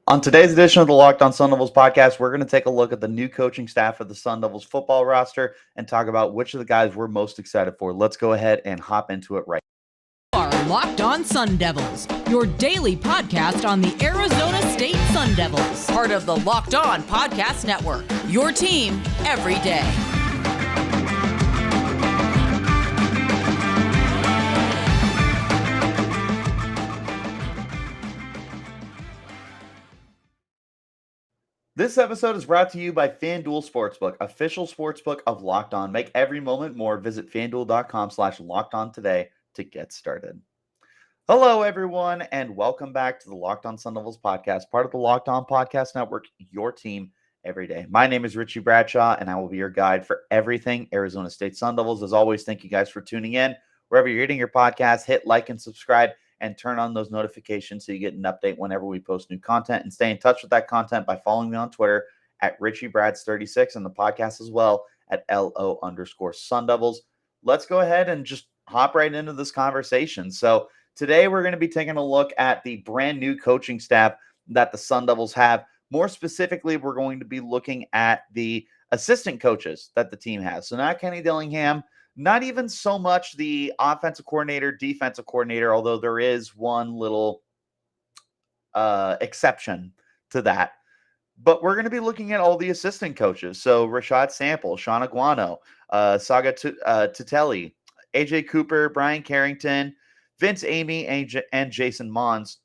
On today's edition of the Locked On Sun Devils podcast, we're going to take a look at the new coaching staff of the Sun Devils football roster and talk about which of the guys we're most excited for. Let's go ahead and hop into it right You are Locked On Sun Devils, your daily podcast on the Arizona State Sun Devils, part of the Locked On Podcast Network, your team every day. This episode is brought to you by FanDuel Sportsbook, official sportsbook of Locked On. Make every moment more. Visit FanDuel.com/LockedOn today to get started. Hello, everyone, and welcome back to the Locked On Sun Devils podcast, part of the Locked On Podcast Network, your team every day. My name is Richie Bradshaw, and I will be your guide for everything Arizona State Sun Devils. As always, thank you guys for tuning in. Wherever you're getting your podcast, hit like and subscribe and turn on those notifications so you get an update whenever we post new content, and stay in touch with that content by following me on Twitter at RichieBrads36 and the podcast as well at LO_Sun Devils. Let's go ahead and just hop right into this conversation. So today we're going to be taking a look at the brand new coaching staff that the Sun Devils have. More specifically, we're going to be looking at the assistant coaches that the team has. So not Kenn Dillingham, not even so much the offensive coordinator, defensive coordinator, although there is one little exception to that. But we're going to be looking at all the assistant coaches. So Rashad Samples, Sean Aguano, Saga Tutelli, AJ Cooper, Brian Carrington, Vance Amey, and Jason Mohns,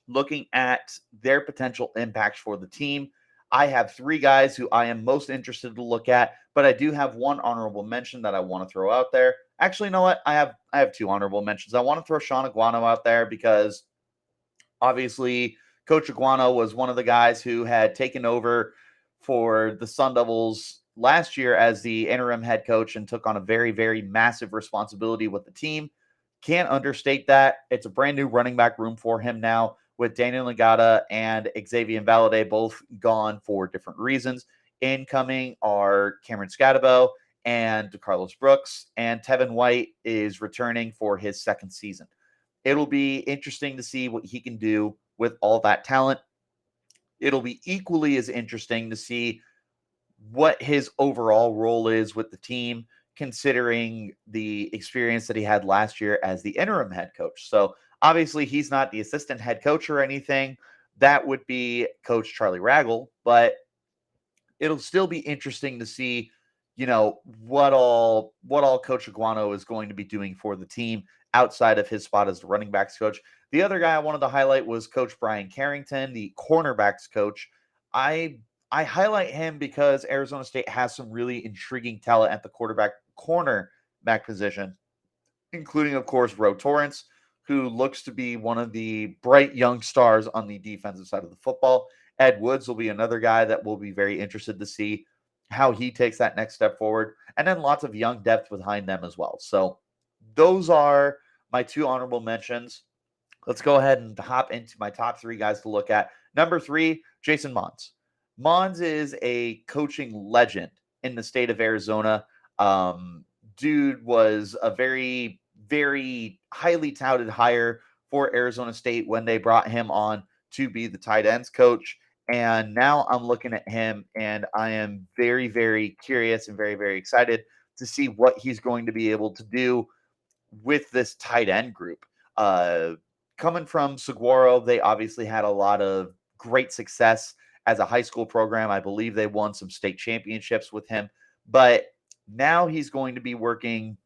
looking at their potential impacts for the team. I have three guys who I am most interested to look at, but I do have one honorable mention that I want to throw out there. Actually, you know what? I have two honorable mentions. I want to throw Sean Aguano out there because obviously Coach Aguano was one of the guys who had taken over for the Sun Devils last year as the interim head coach and took on a very, very massive responsibility with the team. Can't understate that. It's a brand new running back room for him now, with Daniel Nagata and Xavier Valade both gone for different reasons. Incoming are Cameron Scatabo and Carlos Brooks, and Tevin White is returning for his second season. It'll be interesting to see what he can do with all that talent. It'll be equally as interesting to see what his overall role is with the team, considering the experience that he had last year as the interim head coach. So obviously he's not the assistant head coach or anything. That would be Coach Charlie Raggle, but it'll still be interesting to see, what all Coach Aguano is going to be doing for the team outside of his spot as the running backs coach. The other guy I wanted to highlight was Coach Brian Carrington, the cornerbacks coach. I highlight him because Arizona State has some really intriguing talent at the cornerback position, including, of course, Ro Torrance, who looks to be one of the bright young stars on the defensive side of the football. Ed Woods will be another guy that we'll be very interested to see how he takes that next step forward. And then lots of young depth behind them as well. So those are my two honorable mentions. Let's go ahead and hop into my top three guys to look at. Number three, Jason Mohns. Mohns is a coaching legend in the state of Arizona. Dude was a very, very highly touted hire for Arizona State when they brought him on to be the tight ends coach. And now I'm looking at him and I am very, very curious and very, very excited to see what he's going to be able to do with this tight end group. Coming from Saguaro, they obviously had a lot of great success as a high school program. I believe they won some state championships with him, but now he's going to be working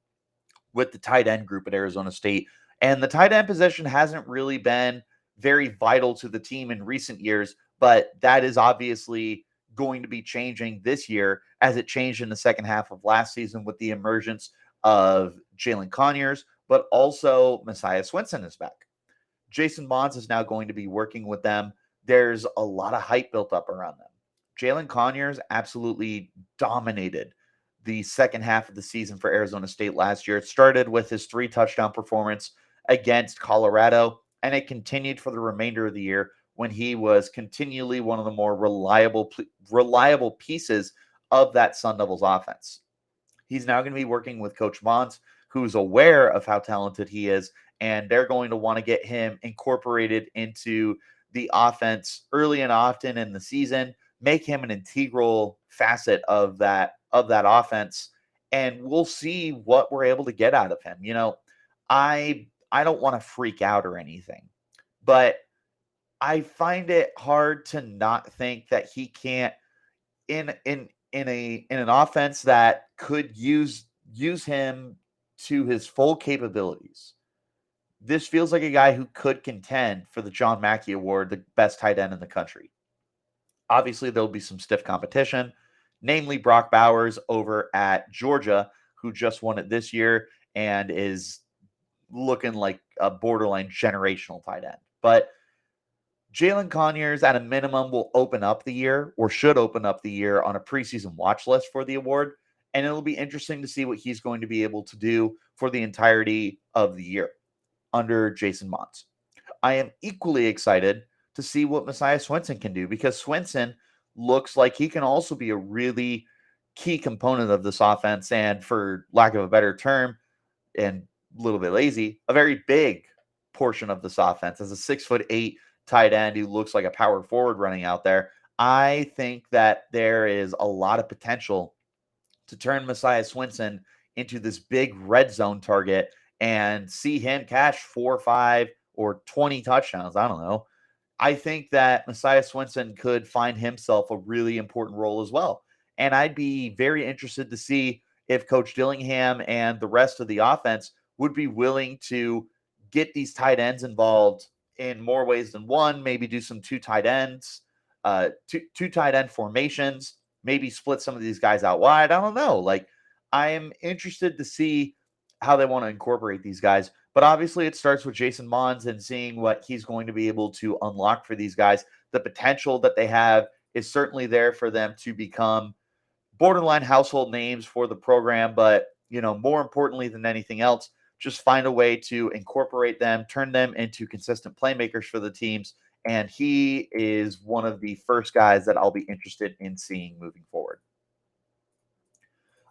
with the tight end group at Arizona State. And the tight end position hasn't really been very vital to the team in recent years, but that is obviously going to be changing this year, as it changed in the second half of last season with the emergence of Jalen Conyers, but also Messiah Swinson is back. Jason Mohns is now going to be working with them. There's a lot of hype built up around them. Jalen Conyers absolutely dominated the second half of the season for Arizona State last year. It started with his 3-touchdown performance against Colorado, and it continued for the remainder of the year when he was continually one of the more reliable pieces of that Sun Devils offense. He's now going to be working with Coach Mohns, who's aware of how talented he is, and they're going to want to get him incorporated into the offense early and often in the season, make him an integral facet of that offense, and we'll see what we're able to get out of him. I don't want to freak out or anything, but I find it hard to not think that he can't in an offense that could use him to his full capabilities. This feels like a guy who could contend for the John Mackey Award, the best tight end in the country. Obviously, there'll be some stiff competition, namely Brock Bowers over at Georgia, who just won it this year and is looking like a borderline generational tight end. But Jalen Conyers, at a minimum, will open up the year or should open up the year on a preseason watch list for the award. And it'll be interesting to see what he's going to be able to do for the entirety of the year under Jason Mohns. I am equally excited to see what Messiah Swinson can do, because Swinson looks like he can also be a really key component of this offense. And for lack of a better term, and a little bit lazy, a very big portion of this offense as a 6'8" tight end who looks like a power forward running out there. I think that there is a lot of potential to turn Messiah Swinson into this big red zone target and see him catch 4, 5, or 20 touchdowns. I don't know. I think that Messiah Swinson could find himself a really important role as well. And I'd be very interested to see if Coach Dillingham and the rest of the offense would be willing to get these tight ends involved in more ways than one, maybe do some two tight ends, two tight end formations, maybe split some of these guys out wide. I don't know. Like, I am interested to see how they want to incorporate these guys. But obviously, it starts with Jason Mohns and seeing what he's going to be able to unlock for these guys. The potential that they have is certainly there for them to become borderline household names for the program. But, more importantly than anything else, just find a way to incorporate them, turn them into consistent playmakers for the teams. And he is one of the first guys that I'll be interested in seeing moving forward.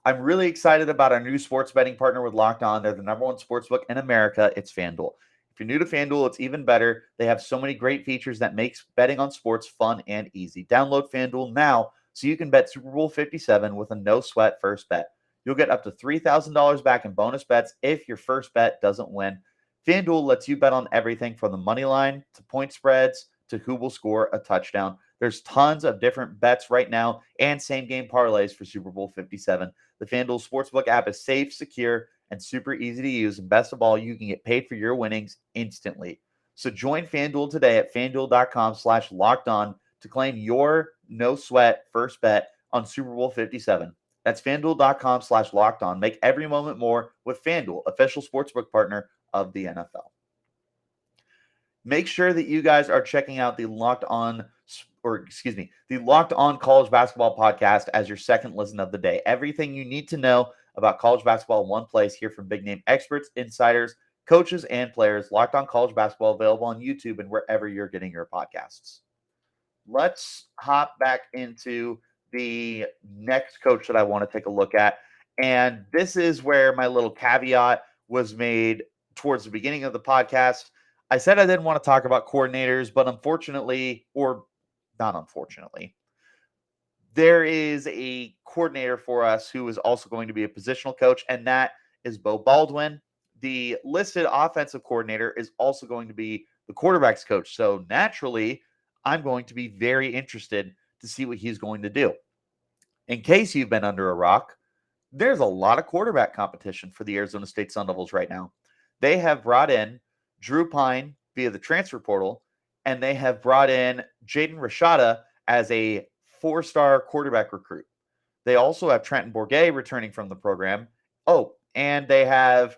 I'm really excited about our new sports betting partner with Locked On. They're the number one sportsbook in America. It's FanDuel. If you're new to FanDuel, it's even better. They have so many great features that makes betting on sports fun and easy. Download FanDuel now so you can bet Super Bowl 57 with a no-sweat first bet. You'll get up to $3,000 back in bonus bets if your first bet doesn't win. FanDuel lets you bet on everything from the money line to point spreads to who will score a touchdown. There's tons of different bets right now and same-game parlays for Super Bowl 57. The FanDuel Sportsbook app is safe, secure, and super easy to use. And best of all, you can get paid for your winnings instantly. So join FanDuel today at FanDuel.com/lockedon to claim your no-sweat first bet on Super Bowl 57. That's FanDuel.com/lockedon. Make every moment more with FanDuel, official sportsbook partner of the NFL. Make sure that you guys are checking out the Locked On College Basketball podcast as your second listen of the day. Everything you need to know about college basketball in one place. Hear from big name experts, insiders, coaches, and players. Locked On College Basketball, available on YouTube and wherever you're getting your podcasts. Let's hop back into the next coach that I want to take a look at. And this is where my little caveat was made towards the beginning of the podcast. I said I didn't want to talk about coordinators, but unfortunately, or not unfortunately, there is a coordinator for us who is also going to be a positional coach, and that is Beau Baldwin. The listed offensive coordinator is also going to be the quarterback's coach. So naturally, I'm going to be very interested to see what he's going to do. In case you've been under a rock, there's a lot of quarterback competition for the Arizona State Sun Devils right now. They have brought in Drew Pine via the transfer portal, and they have brought in Jaden Rashada as a 4-star quarterback recruit. They also have Trenton Bourget returning from the program. Oh, and they have,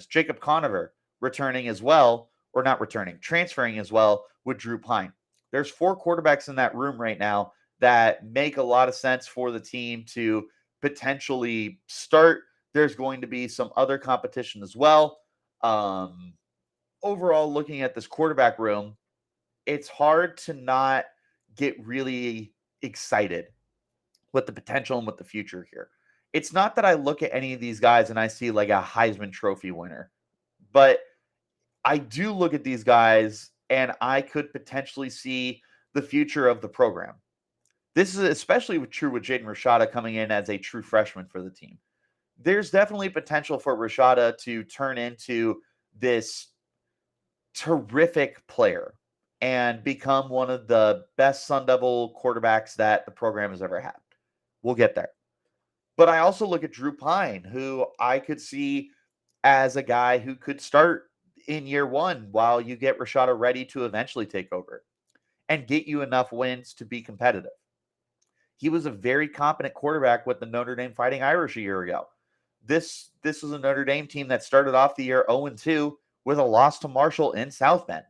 Jacob Conover returning as well, or not returning, transferring as well with Drew Pine. There's 4 quarterbacks in that room right now that make a lot of sense for the team to potentially start. There's going to be some other competition as well. Overall, looking at this quarterback room, it's hard to not get really excited with the potential and with the future here. It's not that I look at any of these guys and I see like a Heisman Trophy winner, but I do look at these guys and I could potentially see the future of the program. This is especially true with Jaden Rashada coming in as a true freshman for the team. There's definitely potential for Rashada to turn into this terrific player and become one of the best Sun Devil quarterbacks that the program has ever had. We'll get there. But I also look at Drew Pine, who I could see as a guy who could start in year one while you get Rashada ready to eventually take over and get you enough wins to be competitive. He was a very competent quarterback with the Notre Dame Fighting Irish a year ago. This was a Notre Dame team that started off the year 0-2 with a loss to Marshall in South Bend.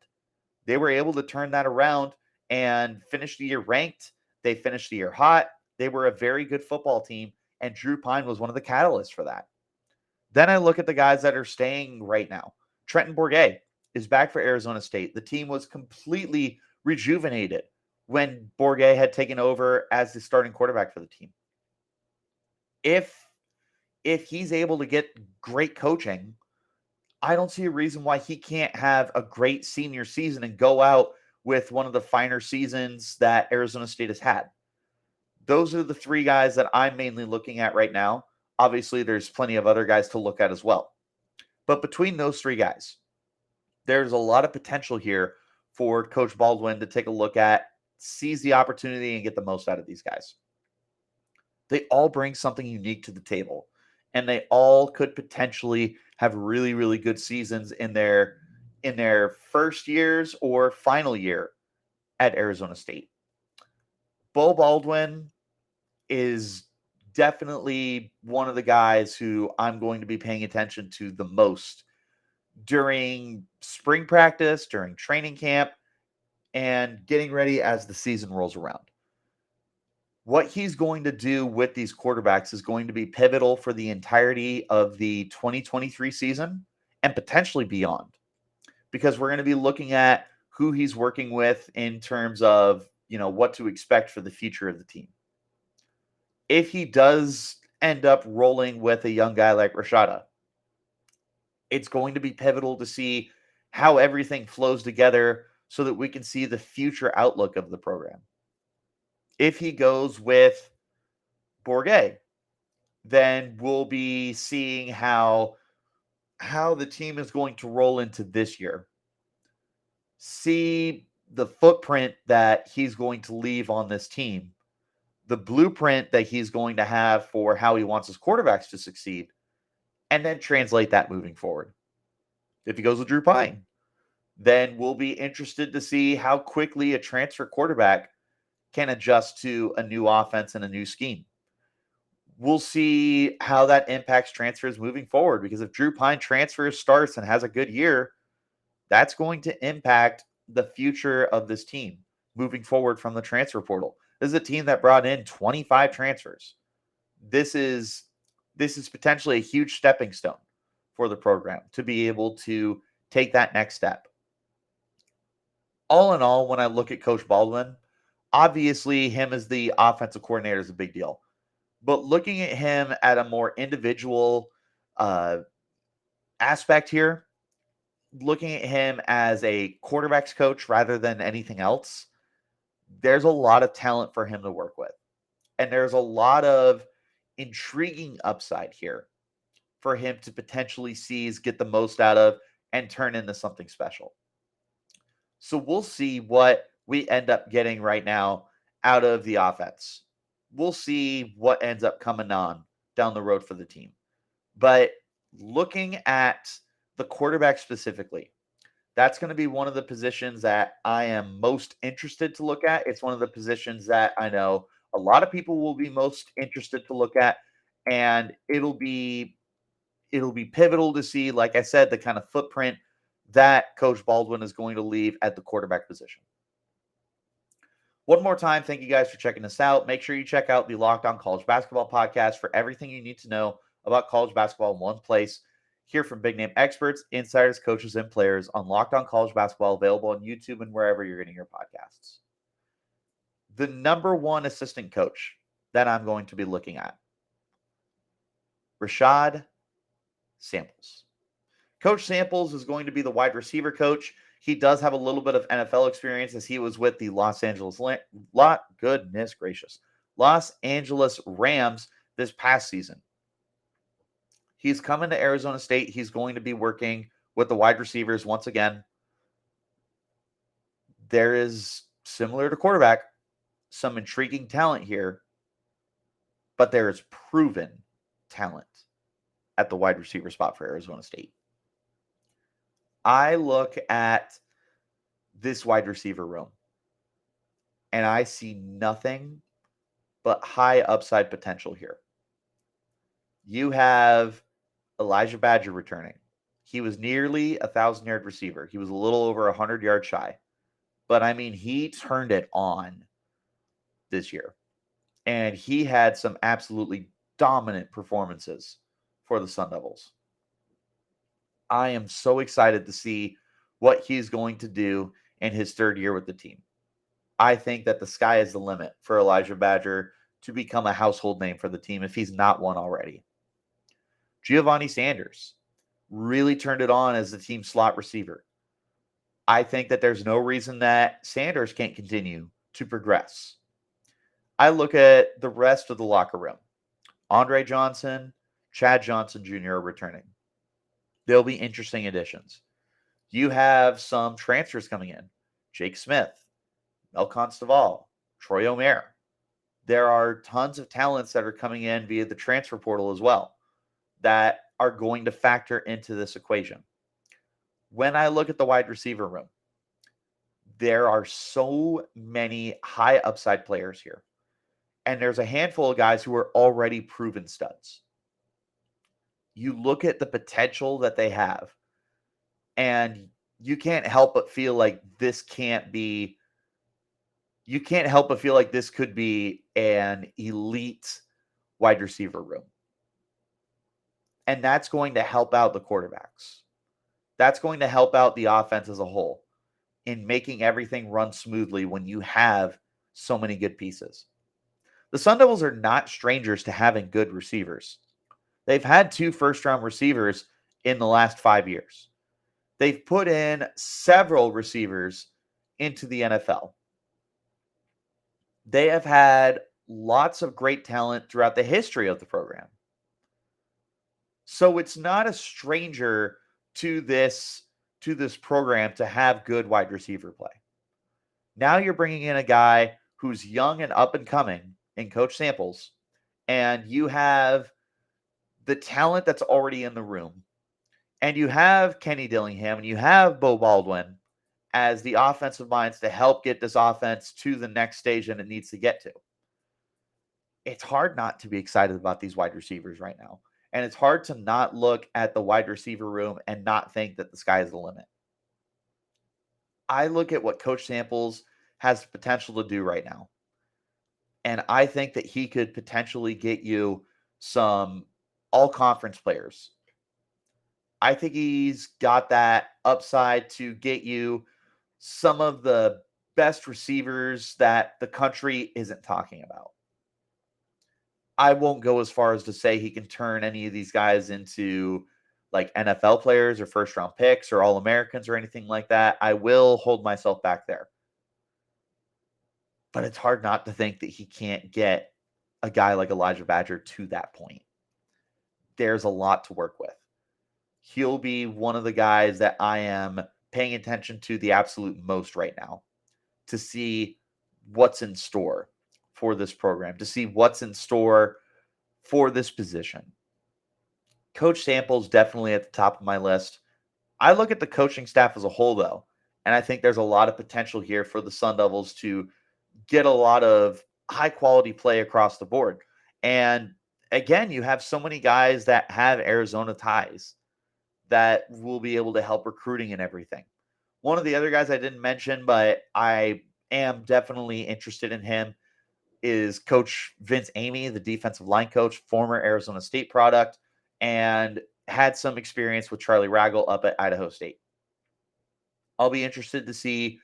They were able to turn that around and finish the year ranked. They finished the year hot. They were a very good football team, and Drew Pine was one of the catalysts for that. Then I look at the guys that are staying right now. Trenton Bourguet is back for Arizona State. The team was completely rejuvenated when Bourguet had taken over as the starting quarterback for the team. If he's able to get great coaching, I don't see a reason why he can't have a great senior season and go out with one of the finer seasons that Arizona State has had. Those are the three guys that I'm mainly looking at right now. Obviously, there's plenty of other guys to look at as well. But between those three guys, there's a lot of potential here for Coach Baldwin to take a look at, seize the opportunity, and get the most out of these guys. They all bring something unique to the table, and they all could potentially have really, really good seasons in their first years or final year at Arizona State. Beau Baldwin is definitely one of the guys who I'm going to be paying attention to the most during spring practice, during training camp, and getting ready as the season rolls around. What he's going to do with these quarterbacks is going to be pivotal for the entirety of the 2023 season and potentially beyond, because we're going to be looking at who he's working with in terms of, what to expect for the future of the team. If he does end up rolling with a young guy like Rashada, it's going to be pivotal to see how everything flows together so that we can see the future outlook of the program. If he goes with Bourguet, then we'll be seeing how the team is going to roll into this year. See the footprint that he's going to leave on this team, the blueprint that he's going to have for how he wants his quarterbacks to succeed, and then translate that moving forward. If he goes with Drew Pine, then we'll be interested to see how quickly a transfer quarterback can adjust to a new offense and a new scheme. We'll see how that impacts transfers moving forward, because if Drew Pine transfers, starts, and has a good year, that's going to impact the future of this team moving forward from the transfer portal. This is a team that brought in 25 transfers. This is potentially a huge stepping stone for the program to be able to take that next step. All in all, when I look at Coach Baldwin, obviously him as the offensive coordinator is a big deal. But looking at him at a more individual aspect here, looking at him as a quarterback's coach rather than anything else, there's a lot of talent for him to work with. And there's a lot of intriguing upside here for him to potentially seize, get the most out of, and turn into something special. So we'll see what we end up getting right now out of the offense. We'll see what ends up coming on down the road for the team. But looking at the quarterback specifically, that's going to be one of the positions that I am most interested to look at. It's one of the positions that I know a lot of people will be most interested to look at, and it'll be pivotal to see, like I said, the kind of footprint that Coach Baldwin is going to leave at the quarterback position. One more time, thank you guys for checking us out. Make sure you check out the Locked On College Basketball podcast for everything you need to know about college basketball in one place. Hear from big name experts, insiders, coaches, and players on Locked On College Basketball, available on YouTube and wherever you're getting your podcasts. The number one assistant coach that I'm going to be looking at, Rashad Samples. Coach Samples is going to be the wide receiver coach. He does have a little bit of NFL experience as he was with the Los Angeles Rams this past season. He's coming to Arizona State. He's going to be working with the wide receivers once again. There is, similar to quarterback, some intriguing talent here, but there is proven talent at the wide receiver spot for Arizona State. I look at this wide receiver room and I see nothing but high upside potential here. You have Elijah Badger returning. He was nearly a 1,000-yard receiver. He was a little over 100 yards shy. But, I mean, he turned it on this year. And he had some absolutely dominant performances for the Sun Devils. I am so excited to see what he's going to do in his third year with the team. I think that the sky is the limit for Elijah Badger to become a household name for the team if he's not one already. Giovanni Sanders really turned it on as the team slot receiver. I think that there's no reason that Sanders can't continue to progress. I look at the rest of the locker room. Andre Johnson, Chad Johnson Jr. are returning. They'll be interesting additions. You have some transfers coming in. Jake Smith, Mel Constable, Troy O'Meara. There are tons of talents that are coming in via the transfer portal as well that are going to factor into this equation. When I look at the wide receiver room, there are so many high upside players here. And there's a handful of guys who are already proven studs. You look at the potential that they have, and you can't help but feel like this could be an elite wide receiver room. And that's going to help out the quarterbacks. That's going to help out the offense as a whole in making everything run smoothly when you have so many good pieces. The Sun Devils are not strangers to having good receivers. They've had 2 first-round receivers in the last 5 years. They've put in several receivers into the NFL. They have had lots of great talent throughout the history of the program. So it's not a stranger to this program to have good wide receiver play. Now you're bringing in a guy who's young and up and coming in Coach Samples, and you have the talent that's already in the room, and you have Kenn Dillingham, and you have Beau Baldwin as the offensive minds to help get this offense to the next stage that it needs to get to. It's hard not to be excited about these wide receivers right now. And it's hard to not look at the wide receiver room and not think that the sky is the limit. I look at what Coach Samples has the potential to do right now. And I think that he could potentially get you some all-conference players. I think he's got that upside to get you some of the best receivers that the country isn't talking about. I won't go as far as to say he can turn any of these guys into like NFL players or first-round picks or All-Americans or anything like that. I will hold myself back there. But it's hard not to think that he can't get a guy like Elijah Badger to that point. There's a lot to work with. He'll be one of the guys that I am paying attention to the absolute most right now to see what's in store for this program, to see what's in store for this position. Coach Samples definitely at the top of my list. I look at the coaching staff as a whole, though, and I think there's a lot of potential here for the Sun Devils to get a lot of high-quality play across the board. And again, you have so many guys that have Arizona ties that will be able to help recruiting and everything. One of the other guys I didn't mention, but I am definitely interested in him, is Coach Vance Amey, the defensive line coach, former Arizona State product, and had some experience with Charlie Ragel up at Idaho State. I'll be interested to see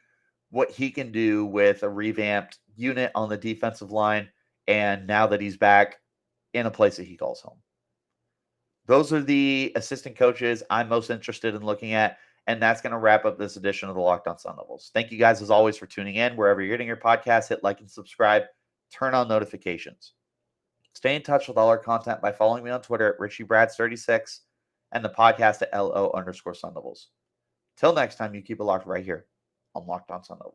what he can do with a revamped unit on the defensive line, and now that he's back in a place that he calls home. Those are the assistant coaches I'm most interested in looking at. And that's going to wrap up this edition of the Locked On Sun Devils. Thank you guys, as always, for tuning in. Wherever you're getting your podcast, hit like and subscribe. Turn on notifications. Stay in touch with all our content by following me on Twitter at RichieBrads36 and the podcast at LO_Sun Devils. Till next time, you keep it locked right here on Locked On Sun Devils.